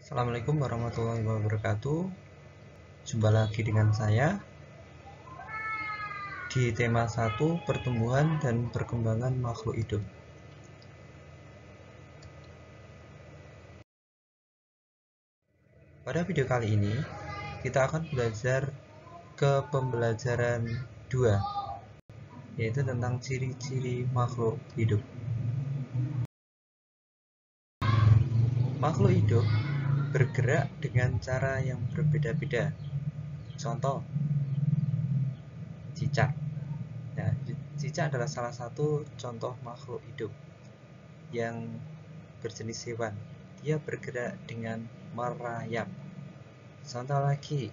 Assalamualaikum warahmatullahi wabarakatuh. Jumpa lagi dengan saya di tema 1, pertumbuhan dan perkembangan makhluk hidup. Pada video kali ini kita akan belajar ke pembelajaran 2, yaitu tentang ciri-ciri makhluk hidup. Makhluk hidup bergerak dengan cara yang berbeda-beda. Contoh, cicak. Nah, cicak adalah salah satu contoh makhluk hidup yang berjenis hewan. Dia bergerak dengan merayap. Contoh lagi,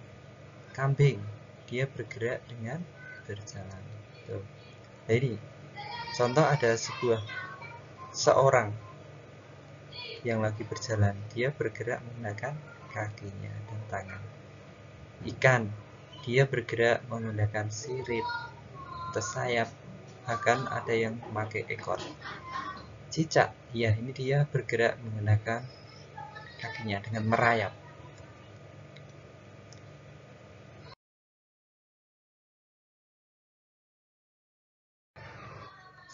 kambing. Dia bergerak dengan berjalan. Tuh. Nah, ini contoh ada seorang yang lagi berjalan. Dia bergerak menggunakan kakinya dan tangan. Ikan, dia bergerak menggunakan sirip atau sayap. Bahkan ada yang memakai ekor. Cicak, ya ini dia bergerak menggunakan kakinya dengan merayap.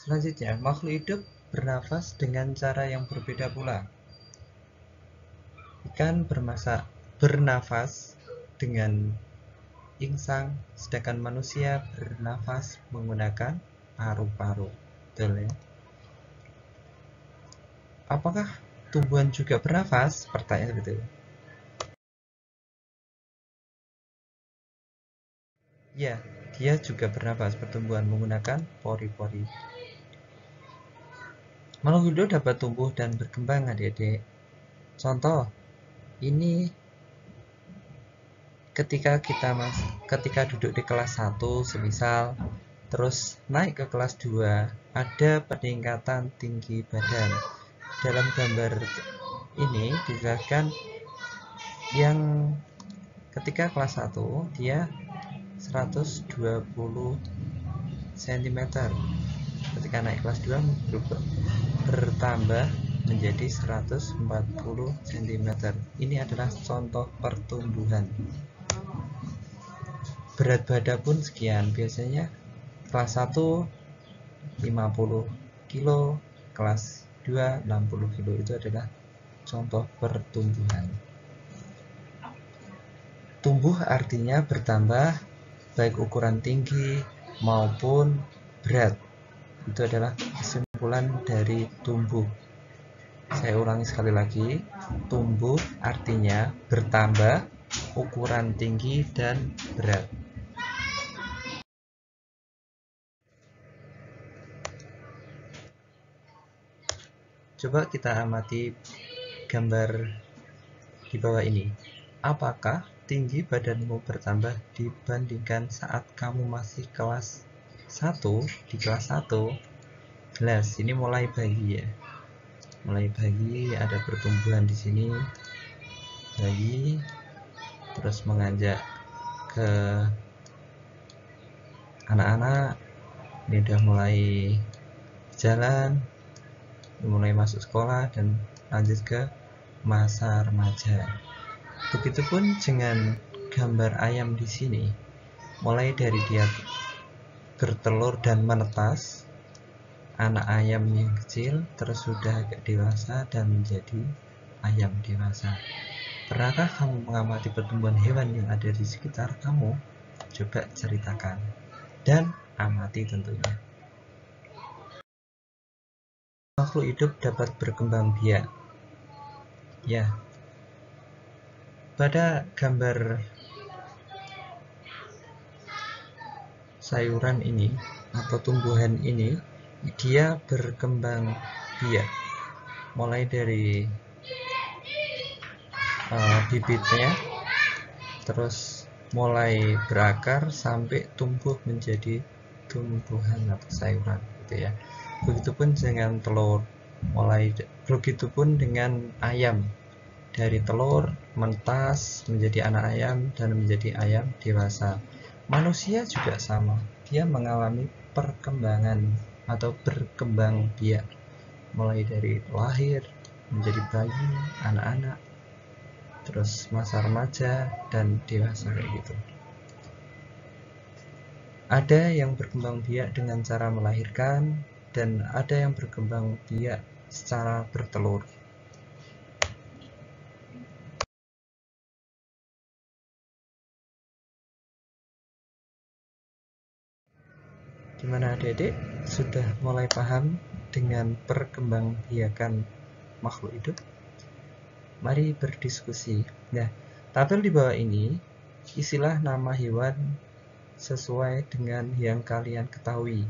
Selanjutnya, makhluk hidup bernafas dengan cara yang berbeda pula. Ikan bernafas dengan insang, sedangkan manusia bernafas menggunakan paru-paru. Betul ya? Apakah tumbuhan juga bernafas? Pertanyaan betul. Ya, dia juga bernafas, pertumbuhan menggunakan pori-pori. Makhluk hidup dapat tumbuh dan berkembang, adik-adik. Contoh, ini ketika duduk di kelas 1 semisal, terus naik ke kelas 2, ada peningkatan tinggi badan. Dalam gambar ini dijelaskan yang ketika kelas 1 dia 120 cm. Ketika naik kelas 2 bertambah menjadi 140 cm. Ini adalah contoh pertumbuhan. Berat badan pun sekian. Biasanya kelas 1 50 kilo, kelas 2 60 kilo. Itu adalah contoh pertumbuhan. Tumbuh artinya bertambah, baik ukuran tinggi maupun berat. Itu adalah kesimpulan dari tumbuh. Saya ulangi sekali lagi, tumbuh artinya bertambah, ukuran tinggi dan berat. Coba kita amati gambar di bawah ini. Apakah tinggi badanmu bertambah dibandingkan saat kamu masih kelas 1? Di kelas 1 jelas ini mulai bayi ya. Mulai bayi, ada pertumbuhan di sini. Bayi terus menganjak ke anak-anak. Ini udah mulai jalan, mulai masuk sekolah dan lanjut ke masa remaja. Begitupun dengan gambar ayam di sini. Mulai dari dia bertelur dan menetas, anak ayam yang kecil terus sudah agak dewasa dan menjadi ayam dewasa. Pernahkah kamu mengamati pertumbuhan hewan yang ada di sekitar kamu? Coba ceritakan dan amati tentunya. Makhluk hidup dapat berkembang biak. Ya, pada gambar sayuran ini atau tumbuhan ini, dia berkembang biak. Mulai dari bibitnya, terus mulai berakar sampai tumbuh menjadi tumbuhan atau sayuran, gitu ya. Begitupun dengan telur, begitupun dengan ayam, dari telur mentas menjadi anak ayam dan menjadi ayam dewasa. Manusia juga sama, dia mengalami perkembangan atau berkembang biak, mulai dari lahir menjadi bayi, anak-anak, terus masa remaja, dan dewasa kayak gitu. Ada yang berkembang biak dengan cara melahirkan, dan ada yang berkembang biak secara bertelur. Gimana adik-adik? Sudah mulai paham dengan perkembangbiakan makhluk hidup? Mari berdiskusi. Nah, tabel di bawah ini isilah nama hewan sesuai dengan yang kalian ketahui.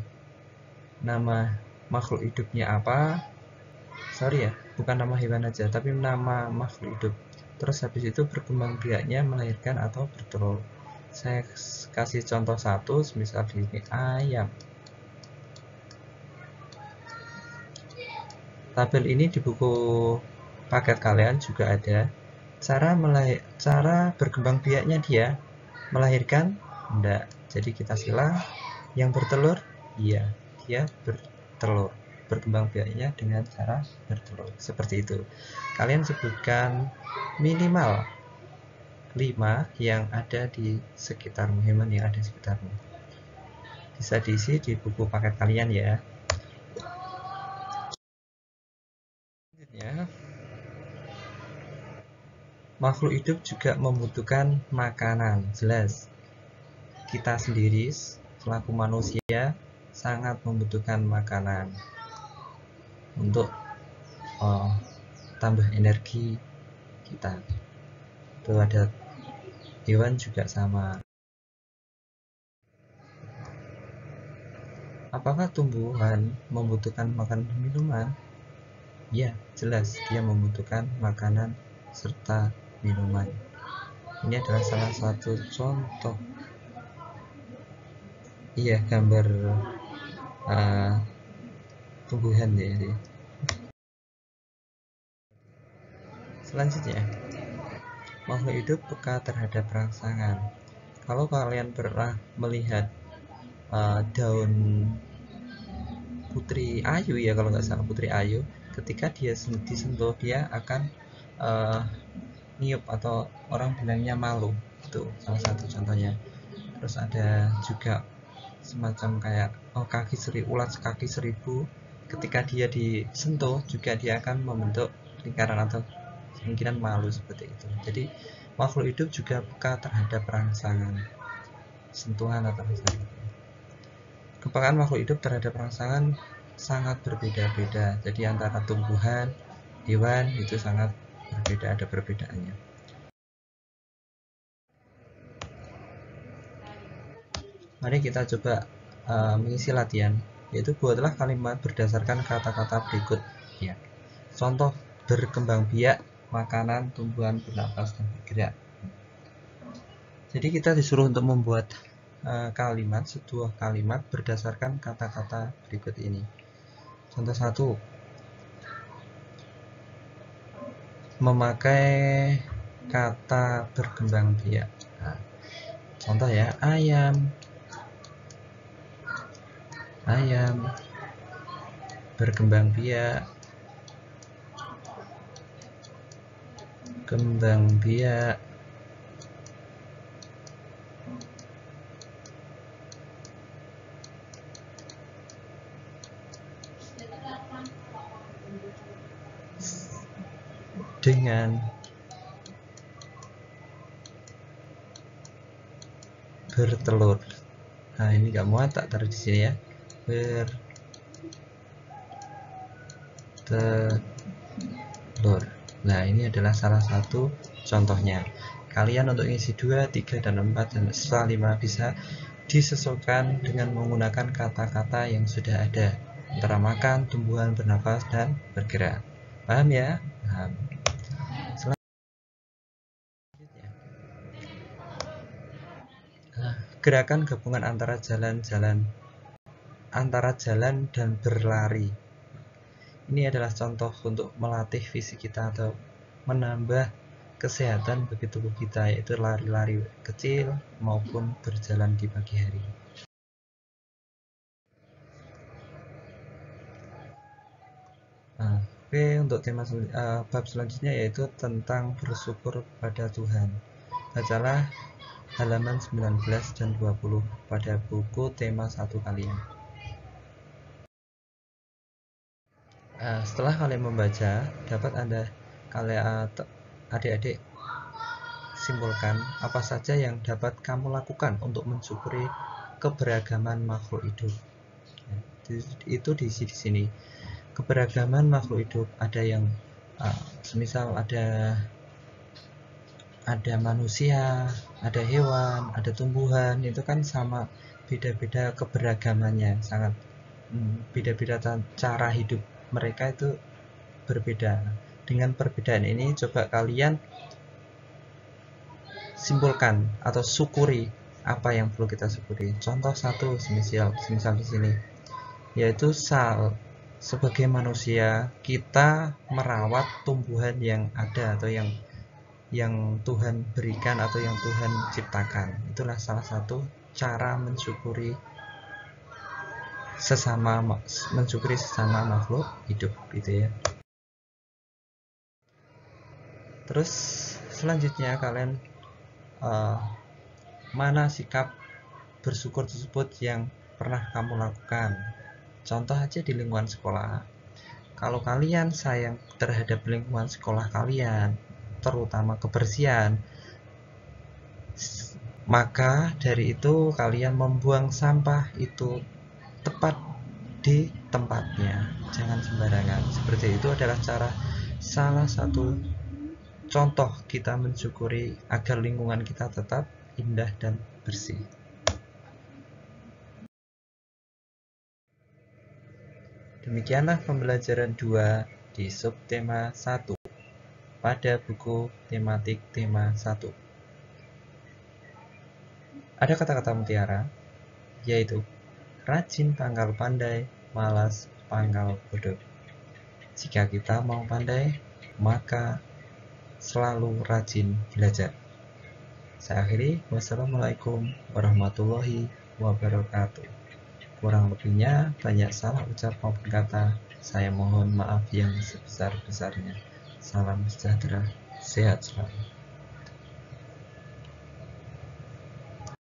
Nama makhluk hidupnya apa? Sorry ya, bukan nama hewan aja, tapi nama makhluk hidup. Terus habis itu berkembang biaknya melahirkan atau bertelur. Saya kasih contoh satu, misal di sini ayam. Tabel ini di buku paket kalian juga ada. Cara berkembang biaknya dia melahirkan? Enggak. Jadi kita silang. Yang bertelur? Iya, dia bertelur. Berkembang biaknya dengan cara bertelur. Seperti itu. Kalian sebutkan minimal 5 yang ada di sekitarmu, hewan yang ada di sekitarmu. Bisa diisi di buku paket kalian ya. Selanjutnya, makhluk hidup juga membutuhkan makanan. Jelas, kita sendiri selaku manusia sangat membutuhkan makanan untuk tambah energi kita. Itu ada hewan juga sama. Apakah tumbuhan membutuhkan makanan dan minuman? Ya, jelas dia membutuhkan makanan serta minuman. Ini adalah salah satu contoh. Iya, gambar tumbuhan ya. Selanjutnya, makhluk hidup peka terhadap rangsangan. Kalau kalian pernah melihat daun Putri Ayu ya, kalau nggak salah Putri Ayu, ketika dia disentuh dia akan niup atau orang bilangnya malu. Itu salah satu contohnya. Terus ada juga semacam kayak ulat kaki seribu, ketika dia disentuh juga dia akan membentuk lingkaran atau kemungkinan malu seperti itu. Jadi makhluk hidup juga peka terhadap rangsangan, sentuhan atau rangsangan. Kepekaan makhluk hidup terhadap rangsangan sangat berbeda-beda. Jadi antara tumbuhan, hewan itu sangat berbeda, ada perbedaannya. Mari kita coba mengisi latihan, yaitu buatlah kalimat berdasarkan kata-kata berikut ya. Contoh berkembang biak, makanan, tumbuhan, bernapas, dan bergerak. Jadi kita disuruh untuk membuat sebuah kalimat berdasarkan kata-kata berikut ini. Contoh 1, memakai kata berkembang biak. Nah, contoh ya, ayam berkembang biak, kembang biak, dengan bertelur. Nah, ini nggak muat, tak taruh di sini ya. Bertelur. Nah, ini adalah salah satu contohnya. Kalian untuk ngisi 2, 3, dan 4 dan setelah 5 bisa disesuaikan dengan menggunakan kata-kata yang sudah ada antara makan, tumbuhan, bernafas, dan bergerak. Paham ya? Paham. Gerakan gabungan antara jalan dan berlari. Ini adalah contoh untuk melatih fisik kita atau menambah kesehatan bagi tubuh kita, yaitu lari-lari kecil maupun berjalan di pagi hari. Nah, Oke, untuk bab selanjutnya yaitu tentang bersyukur pada Tuhan. Bacalah halaman 19 dan 20 pada buku tema 1 kalian. Setelah kalian membaca, dapat adik-adik simpulkan apa saja yang dapat kamu lakukan untuk mensyukuri keberagaman makhluk hidup. Itu di sini. Keberagaman makhluk hidup, ada yang semisal ada manusia, ada hewan, ada tumbuhan, itu kan sama, beda-beda keberagamannya, sangat beda-beda cara hidup mereka itu berbeda. Dengan perbedaan ini coba kalian simpulkan atau syukuri apa yang perlu kita syukuri. Contoh satu, semisal di sini, yaitu sebagai manusia kita merawat tumbuhan yang ada atau yang Tuhan berikan atau yang Tuhan ciptakan. Itulah salah satu cara mensyukuri sesama makhluk hidup, gitu ya. Terus selanjutnya kalian mana sikap bersyukur tersebut yang pernah kamu lakukan. Contoh aja di lingkungan sekolah. Kalau kalian sayang terhadap lingkungan sekolah kalian, terutama kebersihan, maka dari itu kalian membuang sampah itu tepat di tempatnya, jangan sembarangan. Seperti itu adalah salah satu contoh kita mensyukuri agar lingkungan kita tetap indah dan bersih. Demikianlah pembelajaran 2 di subtema 1 pada buku tematik tema 1. Ada kata-kata mutiara, yaitu rajin pangkal pandai, malas pangkal bodoh. Jika kita mau pandai, maka selalu rajin belajar. Saya akhiri, wassalamualaikum warahmatullahi wabarakatuh. Kurang lebihnya banyak salah ucap maupun kata, saya mohon maaf yang sebesar-besarnya. Salam sejahtera, sehat selalu.